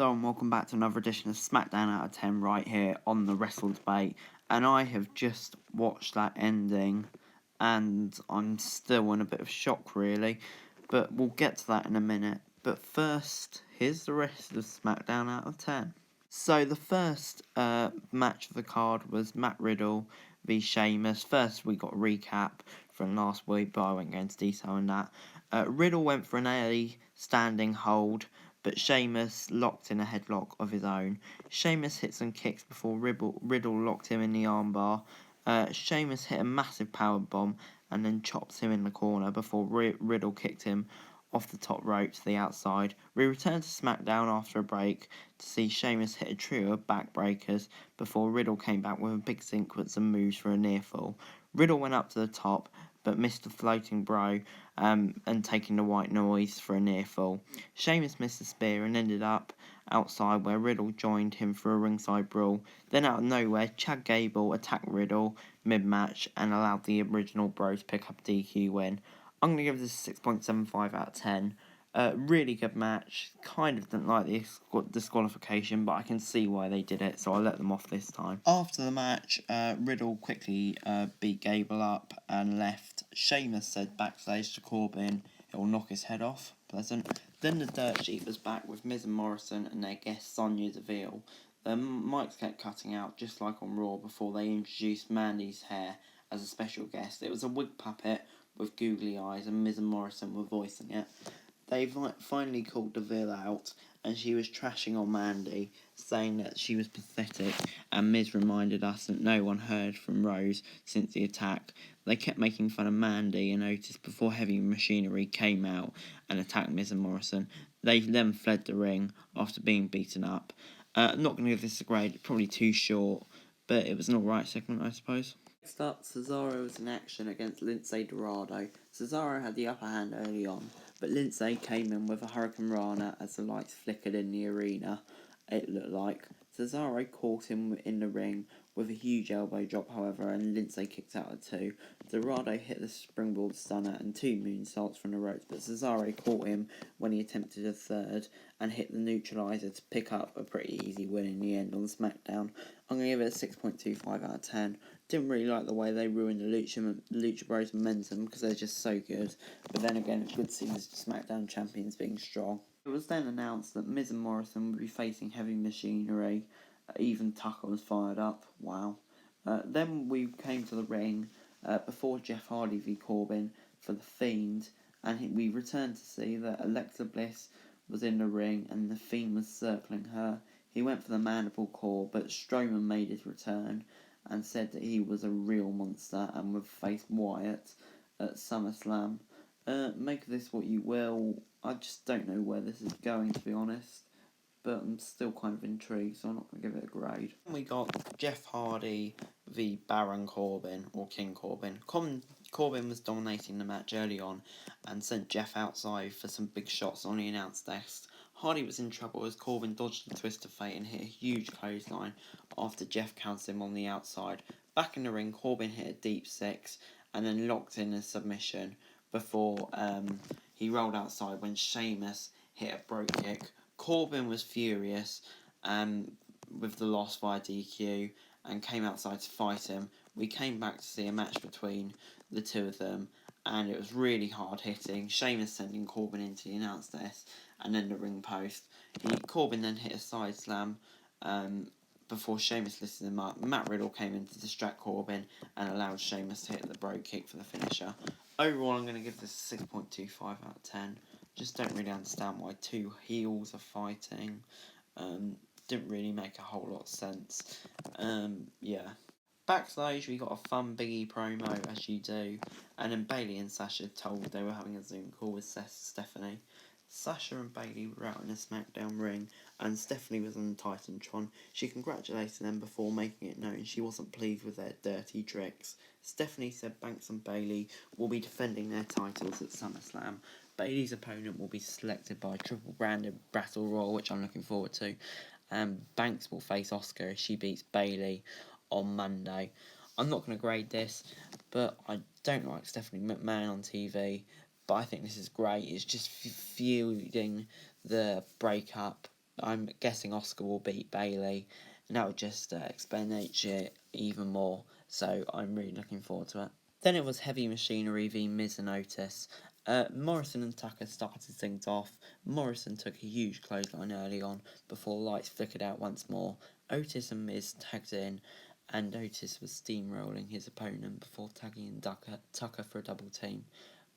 Hello and welcome back to another edition of Smackdown Out of 10 right here on the Wrestle Debate. And I have just watched that ending and I'm still in a bit of shock really. But we'll get to that in a minute. But first, here's the rest of Smackdown Out of 10. So the first match of the card was Matt Riddle v Sheamus. First we got a recap from last week, but I won't go into detail on that. Riddle went for an early standing hold, but Sheamus locked in a headlock of his own. Sheamus hit some kicks before Riddle locked him in the armbar. Sheamus hit a massive powerbomb and then chopped him in the corner before Riddle kicked him off the top rope to the outside. We returned to SmackDown after a break to see Sheamus hit a trio of backbreakers before Riddle came back with a big sequence of moves for a near fall. Riddle went up to the top but missed the floating bro and taking the white noise for a near fall. Sheamus missed the spear and ended up outside where Riddle joined him for a ringside brawl. Then out of nowhere, Chad Gable attacked Riddle mid-match and allowed the original bro to pick up a DQ win. I'm going to give this a 6.75 out of 10. Really good match. Kind of didn't like the disqualification, but I can see why they did it, so I'll let them off this time. After the match, Riddle quickly beat Gable up and left. Sheamus said backstage to Corbin, he'll knock his head off. Pleasant. Then the Dirt Sheet was back with Miz and Morrison and their guest Sonya Deville. The mics kept cutting out just like on Raw before they introduced Mandy's hair as a special guest. It was a wig puppet with googly eyes and Miz and Morrison were voicing it. They finally called Deville out and she was trashing on Mandy, saying that she was pathetic, and Miz reminded us that no one heard from Rose since the attack. They kept making fun of Mandy and Otis before Heavy Machinery came out and attacked Miz and Morrison. They then fled the ring after being beaten up. I'm not going to give this a grade, probably too short, but it was an alright segment, I suppose. Next up, Cesaro was in action against Lince Dorado. Cesaro had the upper hand early on, but Lince came in with a Hurricane Rana as the lights flickered in the arena, it looked like. Cesaro caught him in the ring with a huge elbow drop, however, and Lince kicked out at two. Dorado hit the springboard stunner and two moonsaults from the ropes, but Cesaro caught him when he attempted a third and hit the neutralizer to pick up a pretty easy win in the end on SmackDown. I'm going to give it a 6.25 out of 10. Didn't really like the way they ruined the Lucha Bros momentum because they're just so good. But then again, it's good to see the SmackDown champions being strong. It was then announced that Miz and Morrison would be facing Heavy Machinery. Even Tucker was fired up. Wow. Then we came to the ring before Jeff Hardy v Corbin for The Fiend, and we returned to see that Alexa Bliss was in the ring and The Fiend was circling her. He went for the mandible claw, but Strowman made his return and said that he was a real monster and would face Wyatt at SummerSlam. Make of this what you will. I just don't know where this is going, to be honest, but I'm still kind of intrigued, so I'm not going to give it a grade. We got Jeff Hardy v Baron Corbin, or King Corbin. Corbin was dominating the match early on and sent Jeff outside for some big shots on the announce desk. Hardy was in trouble as Corbin dodged the twist of fate and hit a huge clothesline after Jeff counted him on the outside. Back in the ring, Corbin hit a deep six and then locked in a submission before he rolled outside when Sheamus hit a brogue kick. Corbin was furious with the loss via DQ and came outside to fight him. We came back to see a match between the two of them, and it was really hard hitting. Sheamus sending Corbin into the announce desk and then the ring post. Corbin then hit a side slam before Sheamus lifted him up. Matt Riddle came in to distract Corbin and allowed Sheamus to hit the brogue kick for the finisher. Overall, I'm going to give this a 6.25 out of 10. Just don't really understand why two heels are fighting. Didn't really make a whole lot of sense. Yeah. Backstage, we got a fun Biggie promo, as you do, and then Bayley and Sasha told they were having a Zoom call with Stephanie. Sasha and Bayley were out in a SmackDown ring, and Stephanie was on Titantron. She congratulated them before making it known she wasn't pleased with their dirty tricks. Stephanie said Banks and Bayley will be defending their titles at SummerSlam. Bayley's opponent will be selected by a triple branded battle royal, which I'm looking forward to. Banks will face Oscar if she beats Bayley on Monday. I'm not going to grade this, but I don't like Stephanie McMahon on TV, but I think this is great. It's just feuding the breakup I'm guessing Oscar will beat Bailey, and that would just expand it even more. So I'm really looking forward to it. Then it was Heavy Machinery v Miz and Otis. Morrison and Tucker started things off. Morrison took a huge clothesline early on before lights flickered out once more. Otis and Miz tagged in, and Otis was steamrolling his opponent before tagging in Tucker for a double team.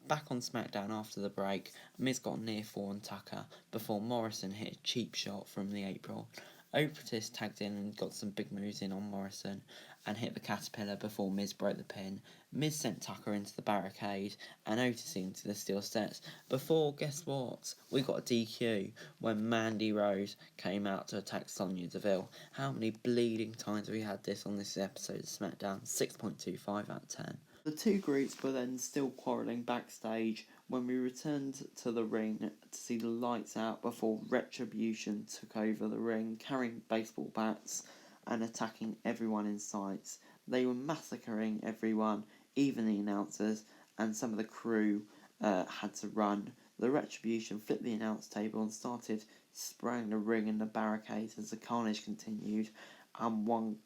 Back on Smackdown after the break, Miz got a near fall on Tucker before Morrison hit a cheap shot from the apron. Otis tagged in and got some big moves in on Morrison and hit the Caterpillar before Miz broke the pin. Miz sent Tucker into the barricade and Otis into the steel steps before, guess what, we got a DQ when Mandy Rose came out to attack Sonya Deville. How many bleeding times have we had this on this episode of SmackDown? 6.25 out of 10. The two groups were then still quarrelling backstage when we returned to the ring to see the lights out before Retribution took over the ring, carrying baseball bats and attacking everyone in sight. They were massacring everyone, even the announcers, and some of the crew had to run. The Retribution flipped the announce table and started spraying the ring and the barricades as the carnage continued, and one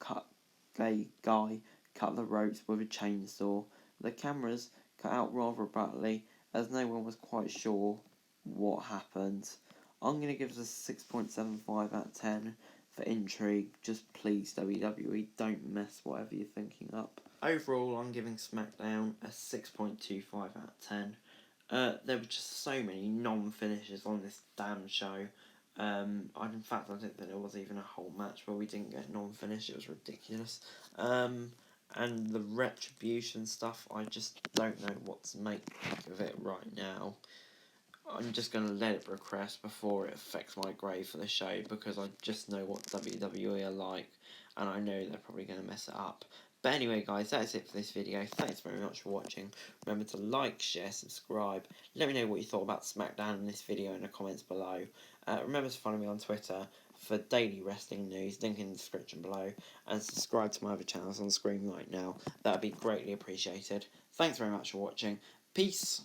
guy cut the ropes with a chainsaw. The cameras cut out rather abruptly as no one was quite sure what happened. I'm going to give this a 6.75 out of 10 for intrigue. Just please, WWE, don't mess whatever you're thinking up. Overall, I'm giving SmackDown a 6.25 out of 10. There were just so many non-finishes on this damn show. I didn't think there was even a whole match where we didn't get non-finish. It was ridiculous. And the Retribution stuff, I just don't know what to make of it right now. I'm just going to let it progress before it affects my grade for the show, because I just know what WWE are like, and I know they're probably going to mess it up. But anyway, guys, that's it for this video. Thanks very much for watching. Remember to like, share, subscribe. Let me know what you thought about SmackDown in this video in the comments below. Remember to follow me on Twitter for daily wrestling news, link in the description below, and subscribe to my other channels on screen right now. That would be greatly appreciated. Thanks very much for watching. Peace.